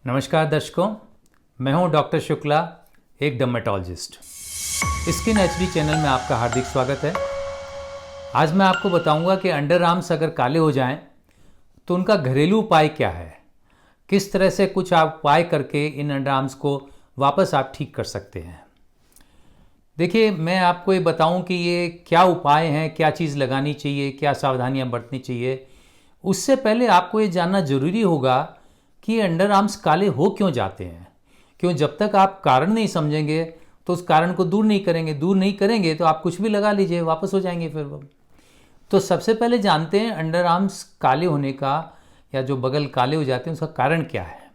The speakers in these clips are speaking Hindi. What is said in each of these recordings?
नमस्कार दर्शकों, मैं हूं डॉक्टर शुक्ला, एक डर्मेटोलॉजिस्ट। स्किन एचडी चैनल में आपका हार्दिक स्वागत है। आज मैं आपको बताऊंगा कि अंडर आर्म्स अगर काले हो जाएं तो उनका घरेलू उपाय क्या है, किस तरह से कुछ आप उपाय करके इन अंडर आर्म्स को वापस आप ठीक कर सकते हैं। देखिए, मैं आपको ये बताऊं कि ये क्या उपाय हैं, क्या चीज़ लगानी चाहिए, क्या सावधानियां बरतनी चाहिए। उससे पहले आपको ये जानना ज़रूरी होगा कि अंडर आर्म्स काले हो क्यों जाते हैं। क्यों, जब तक आप कारण नहीं समझेंगे तो उस कारण को दूर नहीं करेंगे तो आप कुछ भी लगा लीजिए, वापस हो जाएंगे फिर वो। तो सबसे पहले जानते हैं अंडर आर्म्स काले होने का या जो बगल काले हो जाते हैं उसका कारण क्या है।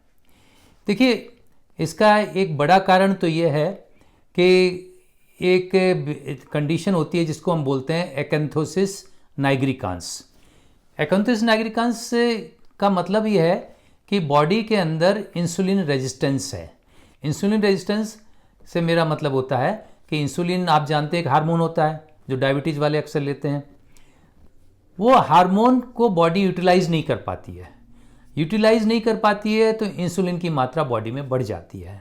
देखिए, इसका एक बड़ा कारण तो ये है कि एक कंडीशन होती है जिसको हम बोलते हैं एकैंथोसिस नाइग्रिकांस। एकैंथोसिस नाइग्रिकांस का मतलब ये है कि बॉडी के अंदर इंसुलिन रेजिस्टेंस है। इंसुलिन रेजिस्टेंस से मेरा मतलब होता है कि इंसुलिन, आप जानते हैं, एक हार्मोन होता है जो डायबिटीज़ वाले अक्सर लेते हैं। वो हार्मोन को बॉडी यूटिलाइज नहीं कर पाती है। यूटिलाइज नहीं कर पाती है तो इंसुलिन की मात्रा बॉडी में बढ़ जाती है।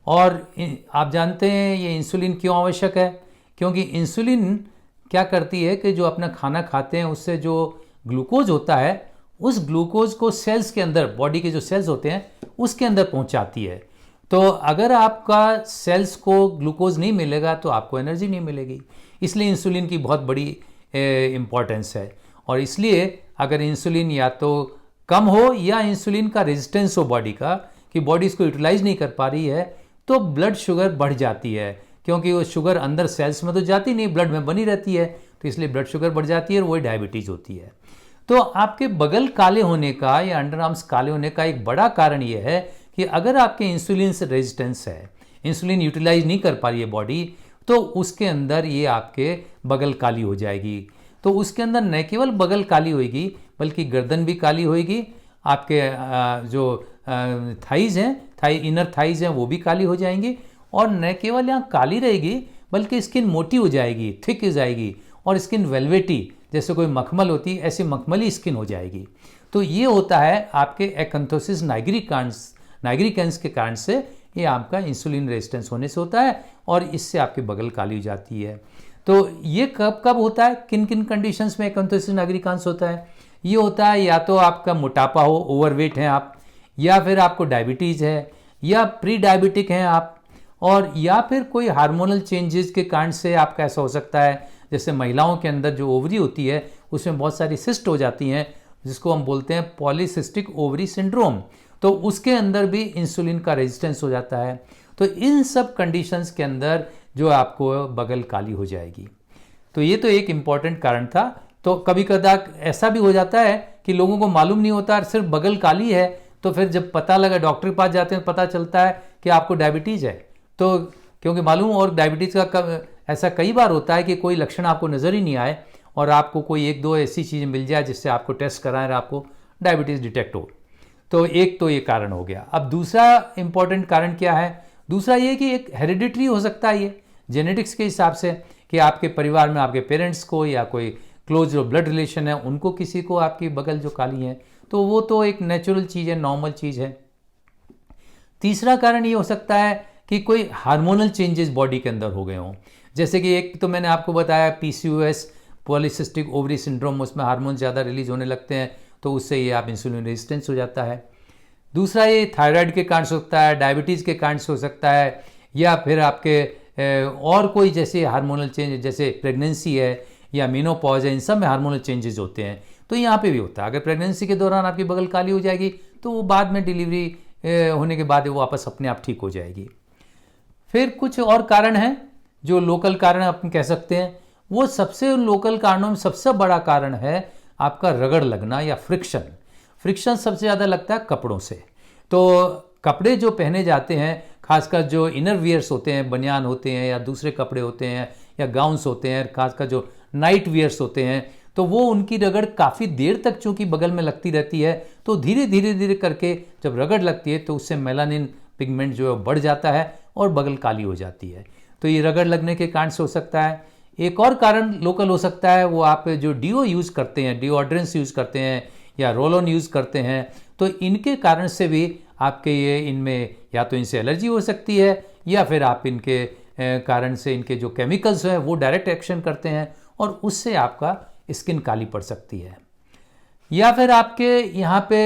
और आप जानते हैं ये इंसुलिन क्यों आवश्यक है। क्योंकि इंसुलिन क्या करती है कि जो अपना खाना खाते हैं उससे जो ग्लूकोज होता है, उस ग्लूकोज को सेल्स के अंदर, बॉडी के जो सेल्स होते हैं उसके अंदर पहुंचाती है। तो अगर आपका सेल्स को ग्लूकोज नहीं मिलेगा तो आपको एनर्जी नहीं मिलेगी। इसलिए इंसुलिन की बहुत बड़ी इम्पॉर्टेंस है। और इसलिए अगर इंसुलिन या तो कम हो या इंसुलिन का रेजिस्टेंस हो बॉडी का, कि बॉडी इसको यूटिलाइज नहीं कर पा रही है, तो ब्लड शुगर बढ़ जाती है। क्योंकि वो शुगर अंदर सेल्स में तो जाती नहीं, ब्लड में बनी रहती है, तो इसलिए ब्लड शुगर बढ़ जाती है और वही डायबिटीज़ होती है। तो आपके बगल काले होने का या अंडर आर्म्स काले होने का एक बड़ा कारण यह है कि अगर आपके इंसुलिन से रेजिस्टेंस है, इंसुलिन यूटिलाइज नहीं कर पा रही है बॉडी, तो उसके अंदर ये आपके बगल काली हो जाएगी। तो उसके अंदर न केवल बगल काली होगी बल्कि गर्दन भी काली होगी, आपके जो थाइज हैं, इनर थाइज हैं, वो भी काली हो जाएंगी। और न केवल यहाँ काली रहेगी बल्कि स्किन मोटी हो जाएगी, थिक हो जाएगी, और स्किन वेलवेटी, जैसे कोई मखमल होती है ऐसी मखमली स्किन हो जाएगी। तो ये होता है आपके एकैंथोसिस नाइग्रिकांस के कारण से, ये आपका इंसुलिन रेजिस्टेंस होने से होता है और इससे आपकी बगल काली हो जाती है। तो ये कब कब होता है, किन किन कंडीशंस में एकैंथोसिस नाइग्रिकांस होता है। ये होता है या तो आपका मोटापा हो, ओवरवेट हैं आप, या फिर आपको डायबिटीज़ है, या प्री डायबिटिक हैं आप, और या फिर कोई हार्मोनल चेंजेस के कारण से आपका ऐसा हो सकता है। जैसे महिलाओं के अंदर जो ओवरी होती है उसमें बहुत सारी सिस्ट हो जाती हैं, जिसको हम बोलते हैं पॉलीसिस्टिक ओवरी सिंड्रोम, तो उसके अंदर भी इंसुलिन का रेजिस्टेंस हो जाता है। तो इन सब कंडीशंस के अंदर जो आपको बगल काली हो जाएगी। तो ये तो एक इम्पॉर्टेंट कारण था। तो कभी कदार ऐसा भी हो जाता है कि लोगों को मालूम नहीं होता, सिर्फ बगल काली है, तो फिर जब पता लगा, डॉक्टर के पास जाते हैं, पता चलता है कि आपको डायबिटीज़ है। तो क्योंकि मालूम, और डायबिटीज़ का ऐसा कई बार होता है कि कोई लक्षण आपको नज़र ही नहीं आए और आपको कोई एक दो ऐसी चीज़ मिल जाए जिससे आपको टेस्ट कराएं और आपको डायबिटीज़ डिटेक्ट हो। तो एक तो ये कारण हो गया। अब दूसरा इंपॉर्टेंट कारण क्या है। दूसरा ये कि एक हेरिडिटरी हो सकता है, ये जेनेटिक्स के हिसाब से, कि आपके परिवार में आपके पेरेंट्स को या कोई क्लोज जो ब्लड रिलेशन है उनको, किसी को आपकी बगल जो काली है, तो वो तो एक नेचुरल चीज़ है, नॉर्मल चीज़ है। तीसरा कारण ये हो सकता है कि कोई हार्मोनल चेंजेस बॉडी के अंदर हो गए हों। जैसे कि एक तो मैंने आपको बताया पीसीओएस, पॉलीसिस्टिक ओवरी सिंड्रोम, उसमें हार्मोन ज़्यादा रिलीज होने लगते हैं, तो उससे ये आप इंसुलिन रेजिस्टेंस हो जाता है। दूसरा ये थायराइड के कारण से हो सकता है, डायबिटीज़ के कारण से हो सकता है, या फिर आपके और कोई जैसे हार्मोनल चेंज, जैसे प्रेगनेंसी है या मेनोपॉज है, इन सब में हार्मोनल चेंजेस होते हैं, तो यहाँ पे भी होता है। अगर प्रेगनेंसी के दौरान आपकी बगल काली हो जाएगी तो वो बाद में डिलीवरी होने के बाद वो वापस अपने आप ठीक हो जाएगी। फिर कुछ और कारण हैं जो लोकल कारण अपन कह सकते हैं। वो सबसे लोकल कारणों में सबसे बड़ा कारण है आपका रगड़ लगना या फ्रिक्शन। फ्रिक्शन सबसे ज़्यादा लगता है कपड़ों से। तो कपड़े जो पहने जाते हैं, खासकर जो इनर वियर्स होते हैं, बनियान होते हैं या दूसरे कपड़े होते हैं या गाउन्स होते हैं, खासकर जो नाइट वियर्स होते हैं, तो वो उनकी रगड़ काफ़ी देर तक चूँकि बगल में लगती रहती है, तो धीरे धीरे करके जब रगड़ लगती है तो उससे मेलानिन पिगमेंट जो है बढ़ जाता है और बगल काली हो जाती है। तो ये रगड़ लगने के कारण से हो सकता है। एक और कारण लोकल हो सकता है, वो आप जो डीओ यूज़ करते हैं, डिओड्रेंस यूज़ करते हैं या रोल ऑन यूज़ करते हैं, तो इनके कारण से भी आपके ये इनमें या तो इनसे एलर्जी हो सकती है या फिर आप इनके कारण से इनके जो केमिकल्स हैं वो डायरेक्ट एक्शन करते हैं और उससे आपका स्किन काली पड़ सकती है। या फिर आपके यहाँ पे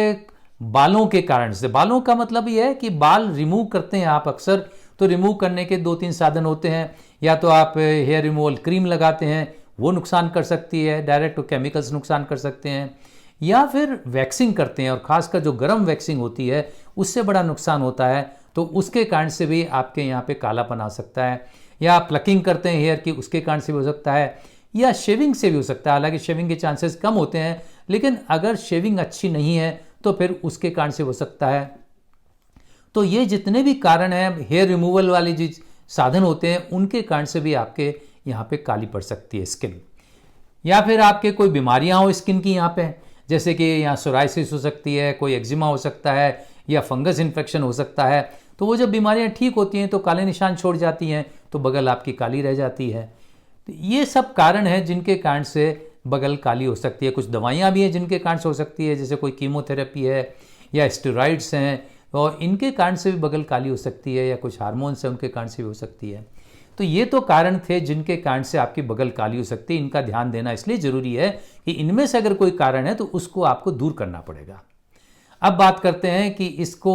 बालों के कारण से, बालों का मतलब ये है कि बाल रिमूव करते हैं आप अक्सर, तो रिमूव करने के 2-3 साधन होते हैं। या तो आप हेयर रिमूवल क्रीम लगाते हैं, वो नुकसान कर सकती है, डायरेक्ट केमिकल्स नुकसान कर सकते हैं। या फिर वैक्सिंग करते हैं और ख़ासकर जो गर्म वैक्सिंग होती है उससे बड़ा नुकसान होता है, तो उसके कारण से भी आपके यहाँ पे कालापन आ सकता है। या प्लकिंग करते हैं हेयर की, उसके कारण से भी हो सकता है, या शेविंग से भी हो सकता है। हालांकि शेविंग के चांसेस कम होते हैं, लेकिन अगर शेविंग अच्छी नहीं है तो फिर उसके कारण से हो सकता है। तो ये जितने भी कारण हैं हेयर रिमूवल वाले जो साधन होते हैं उनके कारण से भी आपके यहाँ पे काली पड़ सकती है स्किन। या फिर आपके कोई बीमारियाँ हो स्किन की यहाँ पे, जैसे कि यहाँ सोराइसिस हो सकती है, कोई एक्जिमा हो सकता है, या फंगस इन्फेक्शन हो सकता है। तो वो जब बीमारियाँ ठीक होती हैं तो काले निशान छोड़ जाती हैं, तो बगल आपकी काली रह जाती है। तो ये सब कारण हैं जिनके कारण से बगल काली हो सकती है। कुछ दवाइयाँ भी हैं जिनके कारण से हो सकती है, जैसे कोई कीमोथेरेपी है या स्टेरॉइड्स हैं, और इनके कारण से भी बगल काली हो सकती है। या कुछ हार्मोन्स हैं उनके कारण से भी हो सकती है। तो ये तो कारण थे जिनके कारण से आपकी बगल काली हो सकती है। इनका ध्यान देना इसलिए ज़रूरी है कि इनमें से अगर कोई कारण है तो उसको आपको दूर करना पड़ेगा। अब बात करते हैं कि इसको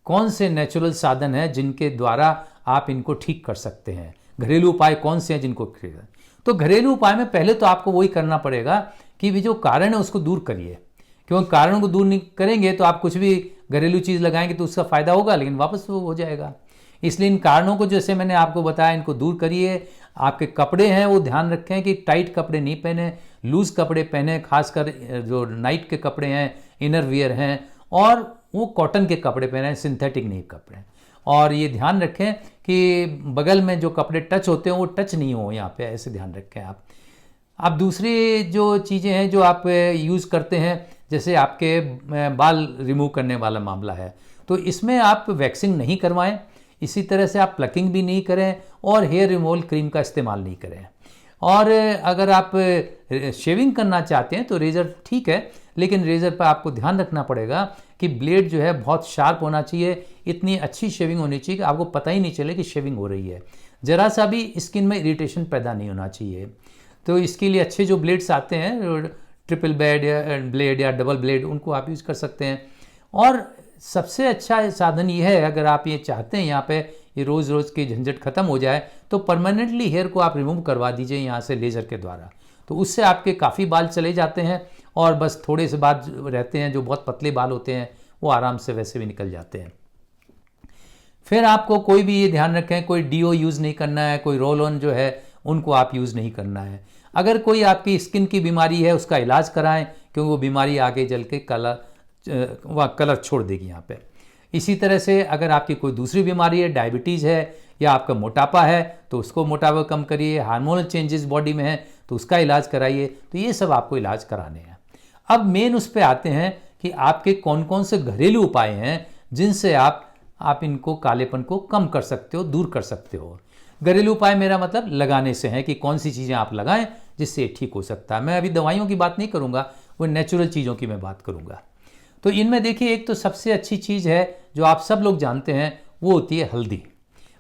कौन से नेचुरल साधन हैं जिनके द्वारा आप इनको ठीक कर सकते हैं, घरेलू उपाय कौन से हैं जिनको। तो घरेलू उपाय में पहले तो आपको वही करना पड़ेगा कि भी जो कारण है उसको दूर करिए, क्योंकि कारण को दूर नहीं करेंगे तो आप कुछ भी घरेलू चीज़ लगाएंगे तो उसका फ़ायदा होगा लेकिन वापस वो हो जाएगा। इसलिए इन कारणों को जैसे मैंने आपको बताया इनको दूर करिए। आपके कपड़े हैं वो ध्यान रखें कि टाइट कपड़े नहीं पहने, लूज़ कपड़े पहने, खासकर जो नाइट के कपड़े हैं, इनर वियर हैं, और वो कॉटन के कपड़े पहने, सिंथेटिक नहीं कपड़े। और ये ध्यान रखें कि बगल में जो कपड़े टच होते हैं वो टच नहीं हो यहाँ पे, ऐसे ध्यान रखें आप। अब दूसरी जो चीज़ें हैं जो आप यूज़ करते हैं, जैसे आपके बाल रिमूव करने वाला मामला है, तो इसमें आप वैक्सिंग नहीं करवाएं। इसी तरह से आप प्लकिंग भी नहीं करें और हेयर रिमूवल क्रीम का इस्तेमाल नहीं करें। और अगर आप शेविंग करना चाहते हैं तो रेज़र ठीक है, लेकिन रेज़र पर आपको ध्यान रखना पड़ेगा कि ब्लेड जो है बहुत शार्प होना चाहिए। इतनी अच्छी शेविंग होनी चाहिए कि आपको पता ही नहीं चले कि शेविंग हो रही है। ज़रा सा भी स्किन में इरिटेशन पैदा नहीं होना चाहिए। तो इसके लिए अच्छे जो ब्लेड्स आते हैं, ट्रिपल ब्लेड या डबल ब्लेड, उनको आप यूज़ कर सकते हैं। और सबसे अच्छा साधन ये है, अगर आप ये चाहते हैं यहाँ पे ये रोज़ रोज़ की झंझट खत्म हो जाए, तो परमानेंटली हेयर को आप रिमूव करवा दीजिए यहाँ से लेज़र के द्वारा। तो उससे आपके काफ़ी बाल चले जाते हैं और बस थोड़े से बाल रहते हैं जो बहुत पतले बाल होते हैं, वो आराम से वैसे भी निकल जाते हैं। फिर आपको कोई भी ये ध्यान रखें, कोई डीओ यूज़ नहीं करना है, कोई रोल ऑन जो है उनको आप यूज़ नहीं करना है। अगर कोई आपकी स्किन की बीमारी है उसका इलाज कराएं, क्योंकि वो बीमारी आगे चल के कलर छोड़ देगी यहाँ पे। इसी तरह से अगर आपकी कोई दूसरी बीमारी है, डायबिटीज़ है या आपका मोटापा है, तो उसको मोटापा कम करिए। हार्मोनल चेंजेस बॉडी में है तो उसका इलाज कराइए। तो ये सब आपको इलाज कराने हैं। अब मेन उस पर आते हैं कि आपके कौन कौन से घरेलू उपाय हैं जिनसे आप इनको कालेपन को कम कर सकते हो, दूर कर सकते हो। घरेलू उपाय मेरा मतलब लगाने से है कि कौन सी चीज़ें आप लगाएं जिससे ठीक हो सकता है। मैं अभी दवाइयों की बात नहीं करूँगा, वो नेचुरल चीज़ों की मैं बात करूँगा। तो इनमें देखिए, एक तो सबसे अच्छी चीज़ है जो आप सब लोग जानते हैं, वो होती है हल्दी।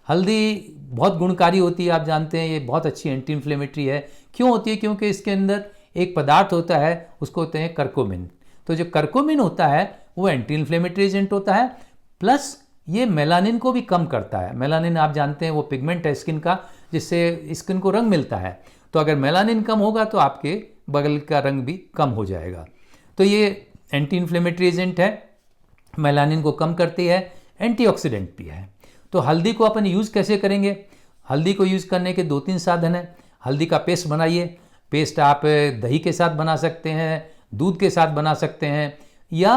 हल्दी बहुत गुणकारी होती है, आप जानते हैं। ये बहुत अच्छी एंटी इन्फ्लेमेटरी है। क्यों होती है? क्योंकि इसके अंदर एक पदार्थ होता है, उसको होते हैं करकोमिन। तो जो करकोमिन होता है वो एंटी इन्फ्लेमेटरी एजेंट होता है, प्लस ये मेलानिन को भी कम करता है। मेलानिन आप जानते हैं वो पिगमेंट है स्किन का, जिससे स्किन को रंग मिलता है। तो अगर मेलानिन कम होगा तो आपके बगल का रंग भी कम हो जाएगा। तो ये एंटी इन्फ्लेमेटरी एजेंट है, मेलानिन को कम करती है, एंटीऑक्सीडेंट भी है। तो हल्दी को अपन यूज़ कैसे करेंगे? हल्दी को यूज़ करने के 2-3 साधन हैं। हल्दी का पेस्ट बनाइए। पेस्ट आप दही के साथ बना सकते हैं, दूध के साथ बना सकते हैं, या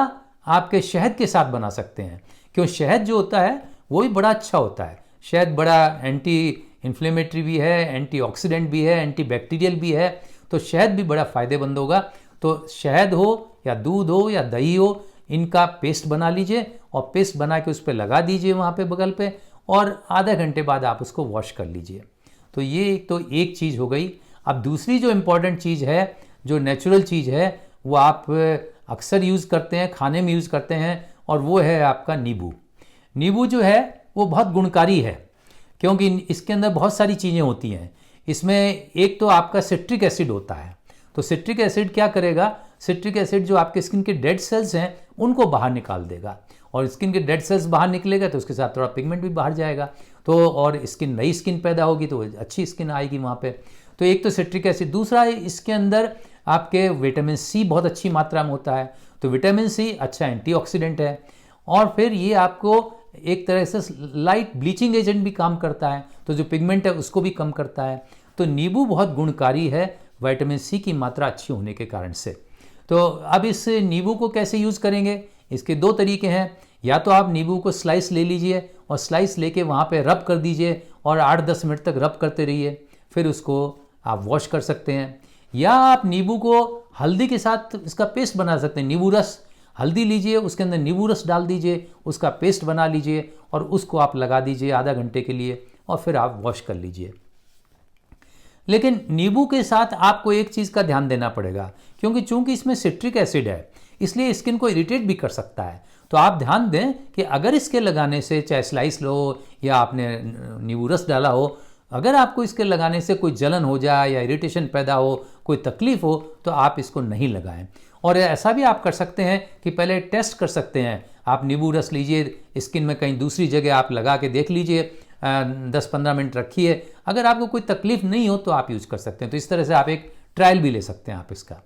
आपके शहद के साथ बना सकते हैं। क्यों? शहद जो होता है वो भी बड़ा अच्छा होता है। शहद बड़ा एंटी इन्फ्लेमेटरी भी है, एंटीऑक्सीडेंट भी है, एंटीबैक्टीरियल भी है। तो शहद भी बड़ा फ़ायदेमंद होगा। तो शहद हो या दूध हो या दही हो, इनका पेस्ट बना लीजिए और पेस्ट बना के उस पर लगा दीजिए वहाँ पे बगल पे, और आधा घंटे बाद आप उसको वॉश कर लीजिए। तो ये तो एक चीज़ हो गई। अब दूसरी जो इम्पॉर्टेंट चीज़ है, जो नेचुरल चीज़ है, वो आप अक्सर यूज़ करते हैं, खाने में यूज़ करते हैं, और वो है आपका नींबू। नींबू जो है वो बहुत गुणकारी है, क्योंकि इसके अंदर बहुत सारी चीज़ें होती हैं। इसमें एक तो आपका सिट्रिक एसिड होता है। तो सिट्रिक एसिड क्या करेगा, सिट्रिक एसिड जो आपके स्किन के डेड सेल्स हैं उनको बाहर निकाल देगा, और स्किन के डेड सेल्स बाहर निकलेगा तो उसके साथ थोड़ा पिगमेंट भी बाहर जाएगा, तो और स्किन नई स्किन पैदा होगी तो अच्छी स्किन आएगी वहाँ पे। तो एक तो सिट्रिक एसिड, दूसरा इसके अंदर आपके विटामिन सी बहुत अच्छी मात्रा में होता है। तो विटामिन सी अच्छा एंटीऑक्सीडेंट है, और फिर ये आपको एक तरह से लाइट ब्लीचिंग एजेंट भी काम करता है, तो जो पिगमेंट है उसको भी कम करता है। तो नींबू बहुत गुणकारी है विटामिन सी की मात्रा अच्छी होने के कारण से। तो अब इस नींबू को कैसे यूज़ करेंगे, इसके दो तरीके हैं। या तो आप नींबू को स्लाइस ले लीजिए और स्लाइस लेके वहाँ पे रब कर दीजिए और 8-10 मिनट तक रब करते रहिए, फिर उसको आप वॉश कर सकते हैं। या आप नींबू को हल्दी के साथ इसका पेस्ट बना सकते हैं। नींबू रस, हल्दी लीजिए, उसके अंदर नींबू रस डाल दीजिए, उसका पेस्ट बना लीजिए और उसको आप लगा दीजिए आधा घंटे के लिए, और फिर आप वॉश कर लीजिए। लेकिन नींबू के साथ आपको एक चीज़ का ध्यान देना पड़ेगा, क्योंकि चूंकि इसमें सिट्रिक एसिड है इसलिए स्किन को इरिटेट भी कर सकता है। तो आप ध्यान दें कि अगर इसके लगाने से, चाहे स्लाइस लो या आपने नींबू रस डाला हो, अगर आपको इसके लगाने से कोई जलन हो जाए या इरिटेशन पैदा हो, कोई तकलीफ हो, तो आप इसको नहीं लगाएं। और ऐसा भी आप कर सकते हैं कि पहले टेस्ट कर सकते हैं। आप नींबू रस लीजिए, स्किन में कहीं दूसरी जगह आप लगा के देख लीजिए, 10-15 मिनट रखिए, अगर आपको कोई तकलीफ नहीं हो तो आप यूज़ कर सकते हैं। तो इस तरह से आप एक ट्रायल भी ले सकते हैं आप इसका।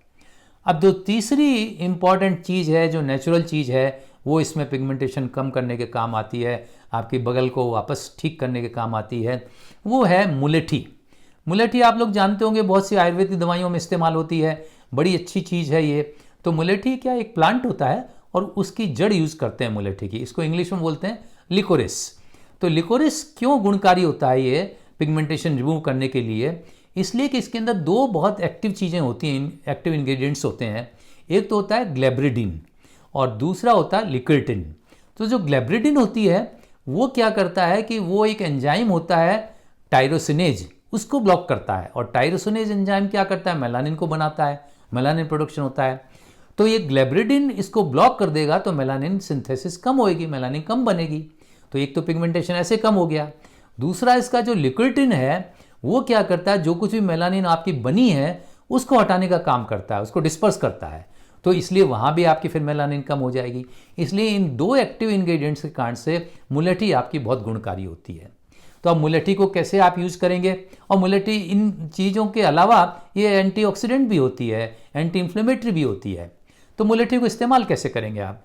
अब जो तीसरी इम्पॉर्टेंट चीज़ है, जो नेचुरल चीज़ है, वो इसमें पिगमेंटेशन कम करने के काम आती है, आपकी बगल को वापस ठीक करने के काम आती है, वो है मुलेठी। मुलेठी आप लोग जानते होंगे, बहुत सी आयुर्वेदिक दवाइयों में इस्तेमाल होती है, बड़ी अच्छी चीज़ है ये। तो मुलेठी क्या, एक प्लांट होता है और उसकी जड़ यूज़ करते हैं मुलेठी की, इसको इंग्लिश में बोलते हैं लिकोरिस। तो लिकोरिस क्यों गुणकारी होता है ये पिगमेंटेशन रिमूव करने के लिए, इसलिए कि इसके अंदर दो बहुत एक्टिव चीज़ें होती हैं, एक्टिव इंग्रेडिएंट्स होते हैं। एक तो होता है ग्लेब्रिडिन और दूसरा होता है लिकर्टिन। तो जो ग्लेब्रिडिन होती है वो क्या करता है कि वो एक एंजाइम होता है टायरोसिनेज, उसको ब्लॉक करता है, और टायरोसिनेज एंजाइम क्या करता है, मेलानिन को बनाता है, मेलानिन प्रोडक्शन होता है। तो ये ग्लेब्रिडिन इसको ब्लॉक कर देगा तो मेलानिन सिंथेसिस कम होएगी, मेलानिन कम बनेगी। तो एक तो पिगमेंटेशन ऐसे कम हो गया। दूसरा इसका जो लिकर्टिन है वो क्या करता है, जो कुछ भी मेलानिन आपकी बनी है उसको हटाने का काम करता है, उसको डिस्पर्स करता है। तो इसलिए वहाँ भी आपकी फिर मेलानिन कम हो जाएगी। इसलिए इन दो एक्टिव इंग्रेडिएंट्स के कारण से मुलेठी आपकी बहुत गुणकारी होती है। तो अब मुलेठी को कैसे आप यूज़ करेंगे, और मुलेठी इन चीज़ों के अलावा ये एंटीऑक्सीडेंट भी होती है, एंटी इन्फ्लेमेटरी भी होती है। तो मुलेठी को इस्तेमाल कैसे करेंगे आप,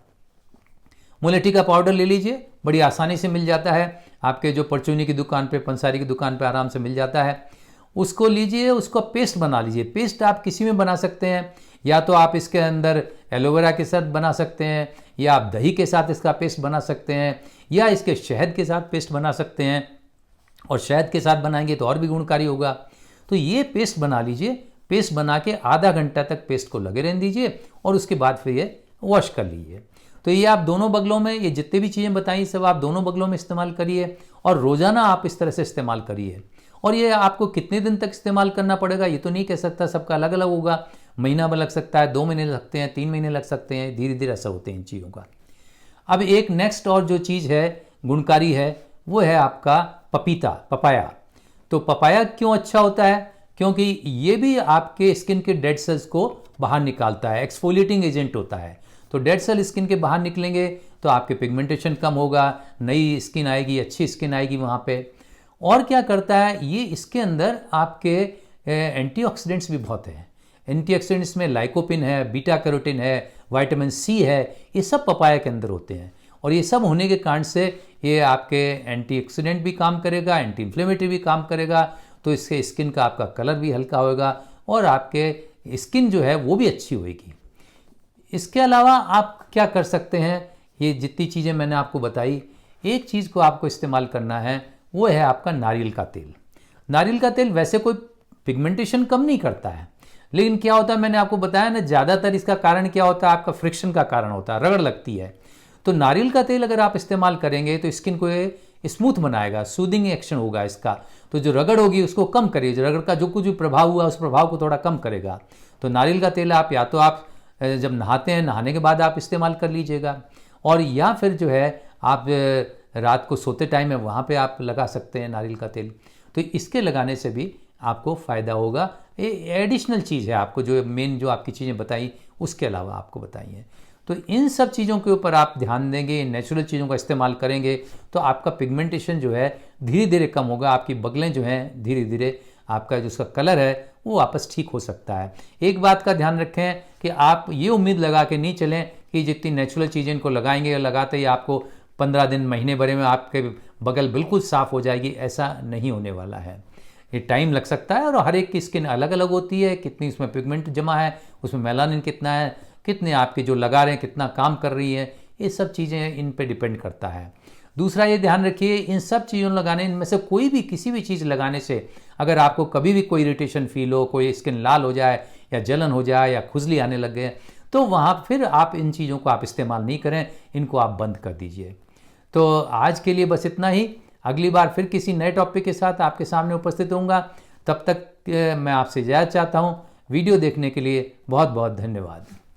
मुलेठी का पाउडर ले लीजिए, बड़ी आसानी से मिल जाता है, आपके जो परचूनी की दुकान पे, पंसारी की दुकान पे आराम से मिल जाता है। उसको लीजिए, उसको पेस्ट बना लीजिए। पेस्ट आप किसी में बना सकते हैं, या तो आप इसके अंदर एलोवेरा के साथ बना सकते हैं, या आप दही के साथ इसका पेस्ट बना सकते हैं, या इसके शहद के साथ पेस्ट बना सकते हैं, और शहद के साथ बनाएंगे तो और भी गुणकारी होगा। तो ये पेस्ट बना लीजिए, पेस्ट बना के आधा घंटा तक पेस्ट को लगे रहने दीजिए, और उसके बाद फिर ये वॉश कर लीजिए। तो ये आप दोनों बगलों में, ये जितने भी चीज़ें बताई सब आप दोनों बगलों में इस्तेमाल करिए, और रोज़ाना आप इस तरह से इस्तेमाल करिए। और ये आपको कितने दिन तक इस्तेमाल करना पड़ेगा ये तो नहीं कह सकता, सबका अलग अलग होगा। महीना में लग सकता है, 2 महीने लग सकते हैं, 3 महीने लग सकते हैं, धीरे धीरे ऐसा होते हैं इन चीज़ों का। अब एक नेक्स्ट और जो चीज़ है गुणकारी है वो है आपका पपीता, पपाया। तो पपाया क्यों अच्छा होता है, क्योंकि ये भी आपके स्किन के डेड सेल्स को बाहर निकालता है, एक्सफोलिएटिंग एजेंट होता है। तो डेड सेल स्किन के बाहर निकलेंगे तो आपके पिगमेंटेशन कम होगा, नई स्किन आएगी, अच्छी स्किन आएगी वहाँ पे। और क्या करता है ये, इसके अंदर आपके एंटीऑक्सीडेंट्स भी बहुत हैं। एंटीऑक्सीडेंट्स में लाइकोपिन है, बीटा कैरोटीन है, विटामिन सी है, ये सब पपाया के अंदर होते हैं। और ये सब होने के कारण से ये आपके एंटीऑक्सीडेंट भी काम करेगा, एंटी इन्फ्लेमेटरी भी काम करेगा। तो इससे स्किन का आपका कलर भी हल्का होगा और आपके स्किन जो है वो भी अच्छी होगी। इसके अलावा आप क्या कर सकते हैं, ये जितनी चीज़ें मैंने आपको बताई, एक चीज़ को आपको इस्तेमाल करना है, वो है आपका नारियल का तेल। नारियल का तेल वैसे कोई पिगमेंटेशन कम नहीं करता है, लेकिन क्या होता है, मैंने आपको बताया ना, ज़्यादातर इसका कारण क्या होता है, आपका फ्रिक्शन का कारण होता है, रगड़ लगती है। तो नारियल का तेल अगर आप इस्तेमाल करेंगे तो स्किन को स्मूथ बनाएगा, सूदिंग एक्शन होगा इसका। तो जो रगड़ होगी उसको कम करेगी, जो रगड़ का जो कुछ भी प्रभाव हुआ उस प्रभाव को थोड़ा कम करेगा। तो नारियल का तेल आप या तो आप जब नहाते हैं, नहाने के बाद आप इस्तेमाल कर लीजिएगा। और या फिर जो है आप रात को सोते टाइम है वहाँ पे आप लगा सकते हैं नारियल का तेल। तो इसके लगाने से भी आपको फ़ायदा होगा। ये एडिशनल चीज़ है, आपको जो मेन जो आपकी चीज़ें बताई उसके अलावा आपको बताई हैं। तो इन सब चीज़ों के ऊपर आप ध्यान देंगे, नेचुरल चीज़ों का इस्तेमाल करेंगे तो आपका पिगमेंटेशन जो है धीरे धीरे कम होगा, आपकी बगलें जो हैं धीरे धीरे आपका जो उसका कलर है वो वापस ठीक हो सकता है। एक बात का ध्यान रखें कि आप ये उम्मीद लगा के नहीं चलें कि जितनी नेचुरल चीज़ें इनको लगाएंगे, लगाते ही आपको 15 दिन महीने भरे में आपके बगल बिल्कुल साफ़ हो जाएगी, ऐसा नहीं होने वाला है। ये टाइम लग सकता है और हर एक की स्किन अलग अलग होती है, कितनी उसमें पिगमेंट जमा है, उसमें मेलानिन कितना है, कितने आपके जो लगा रहे हैं कितना काम कर रही है, ये सब चीज़ें इन पे डिपेंड करता है। दूसरा ये ध्यान रखिए, इन सब चीज़ों लगाने इनमें से कोई भी किसी भी चीज़ लगाने से अगर आपको कभी भी कोई इरिटेशन फील हो, कोई स्किन लाल हो जाए या जलन हो जाए या खुजली आने लग गए, तो वहाँ फिर आप इन चीज़ों को आप इस्तेमाल नहीं करें, इनको आप बंद कर दीजिए। तो आज के लिए बस इतना ही। अगली बार फिर किसी नए टॉपिक के साथ आपके सामने उपस्थित होऊंगा। तब तक मैं आपसे इजाज़त चाहता हूँ। वीडियो देखने के लिए बहुत बहुत धन्यवाद।